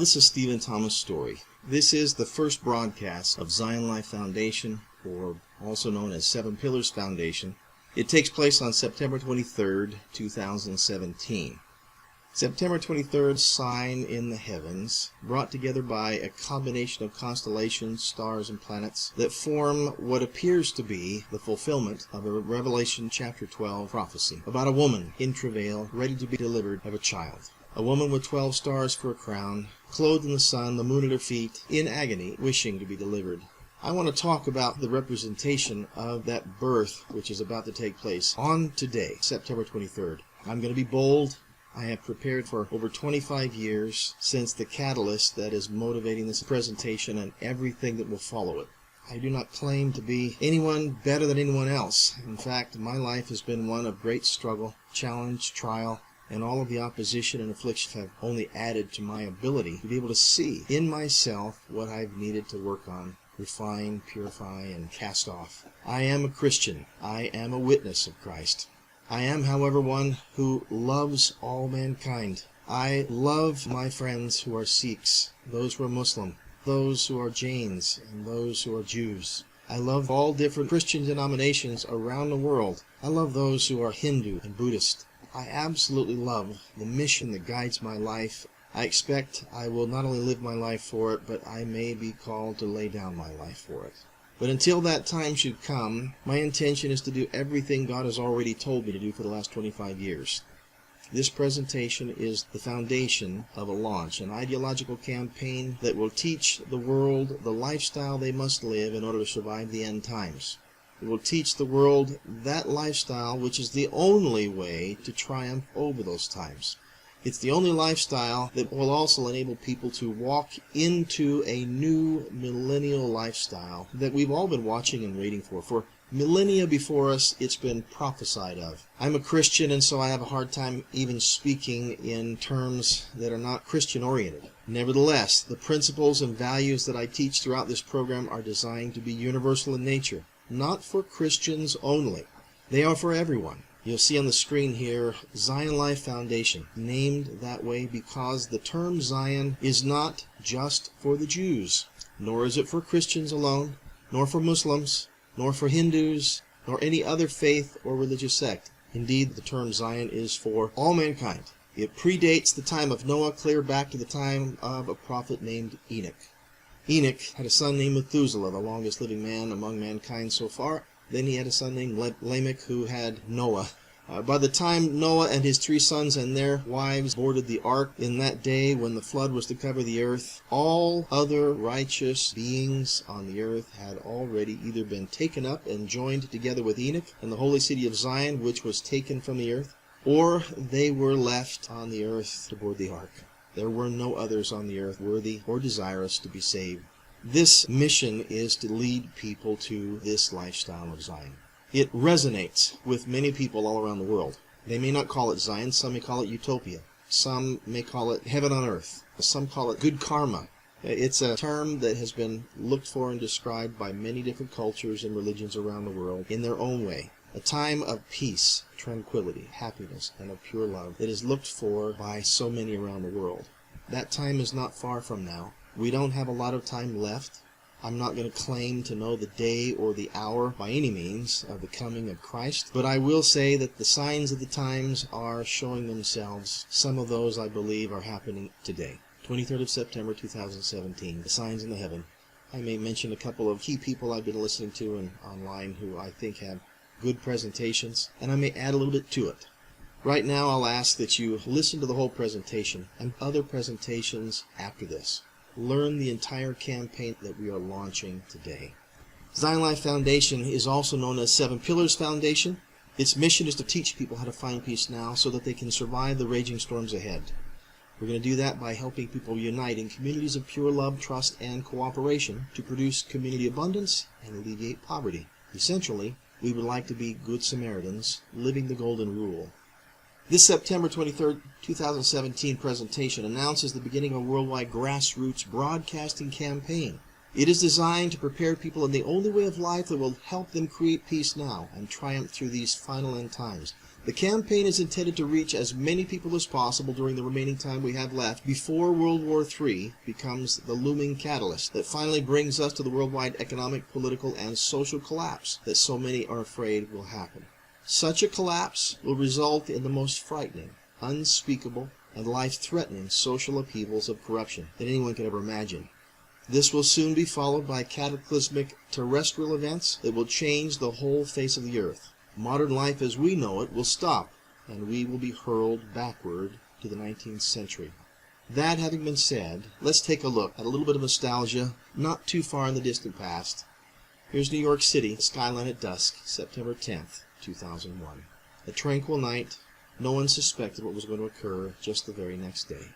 This is Stephen Thomas Story. This is the first broadcast of Zion Life Foundation, or also known as Seven Pillars Foundation. It takes place on September 23rd, 2017. September 23rd, sign in the heavens, brought together by a combination of constellations, stars, and planets that form what appears to be the fulfillment of a Revelation chapter 12 prophecy about a woman in travail, ready to be delivered of a child. A woman with 12 stars for a crown, clothed in the sun, the moon at her feet, in agony, wishing to be delivered. I want to talk about the representation of that birth which is about to take place on today, September 23rd. I'm going to be bold. I have prepared for over 25 years since the catalyst that is motivating this presentation and everything that will follow it. I do not claim to be anyone better than anyone else. In fact, my life has been one of great struggle, challenge, trial, and all of the opposition and affliction have only added to my ability to be able to see in myself what I've needed to work on, refine, purify, and cast off. I am a Christian. I am a witness of Christ. I am, however, one who loves all mankind. I love my friends who are Sikhs, those who are Muslim, those who are Jains, and those who are Jews. I love all different Christian denominations around the world. I love those who are Hindu and Buddhist. I absolutely love the mission that guides my life. I expect I will not only live my life for it, but I may be called to lay down my life for it. But until that time should come, my intention is to do everything God has already told me to do for the last 25 years. This presentation is the foundation of a launch, an ideological campaign that will teach the world the lifestyle they must live in order to survive the end times. It will teach the world that lifestyle which is the only way to triumph over those times. It's the only lifestyle that will also enable people to walk into a new millennial lifestyle that we've all been watching and waiting for. For millennia before us, it's been prophesied of. I'm a Christian, and so I have a hard time even speaking in terms that are not Christian-oriented. Nevertheless, the principles and values that I teach throughout this program are designed to be universal in nature. Not for Christians only. They are for everyone. You'll see on the screen here, Zion Life Foundation, named that way because the term Zion is not just for the Jews, nor is it for Christians alone, nor for Muslims, nor for Hindus, nor any other faith or religious sect. Indeed, the term Zion is for all mankind. It predates the time of Noah, clear back to the time of a prophet named Enoch. Enoch had a son named Methuselah, the longest living man among mankind so far. Then he had a son named Lamech, who had Noah. By the time Noah and his 3 sons and their wives boarded the ark in that day when the flood was to cover the earth, all other righteous beings on the earth had already either been taken up and joined together with Enoch in the holy city of Zion, which was taken from the earth, or they were left on the earth to board the ark. There were no others on the earth worthy or desirous to be saved. This mission is to lead people to this lifestyle of Zion. It resonates with many people all around the world. They may not call it Zion. Some may call it utopia. Some may call it heaven on earth. Some call it good karma. It's a term that has been looked for and described by many different cultures and religions around the world in their own way. A time of peace, tranquility, happiness, and of pure love that is looked for by so many around the world. That time is not far from now. We don't have a lot of time left. I'm not going to claim to know the day or the hour by any means of the coming of Christ, but I will say that the signs of the times are showing themselves. Some of those, I believe, are happening today. 23rd of September 2017, the signs in the heaven. I may mention a couple of key people I've been listening to and online who I think have good presentations, and I may add a little bit to it. Right now, I'll ask that you listen to the whole presentation and other presentations after this. Learn the entire campaign that we are launching today. Zion Life Foundation is also known as Seven Pillars Foundation. Its mission is to teach people how to find peace now so that they can survive the raging storms ahead. We're going to do that by helping people unite in communities of pure love, trust, and cooperation to produce community abundance and alleviate poverty. Essentially, we would like to be good Samaritans, living the golden rule. This September 23rd, 2017 presentation announces the beginning of a worldwide grassroots broadcasting campaign. It is designed to prepare people in the only way of life that will help them create peace now and triumph through these final end times. The campaign is intended to reach as many people as possible during the remaining time we have left before World War III becomes the looming catalyst that finally brings us to the worldwide economic, political, and social collapse that so many are afraid will happen. Such a collapse will result in the most frightening, unspeakable, and life-threatening social upheavals of corruption that anyone could ever imagine. This will soon be followed by cataclysmic terrestrial events that will change the whole face of the earth. Modern life as we know it will stop, and we will be hurled backward to the 19th century. That having been said, let's take a look at a little bit of nostalgia, not too far in the distant past. Here's New York City, skyline at dusk, September 10th, 2001. A tranquil night. No one suspected what was going to occur just the very next day.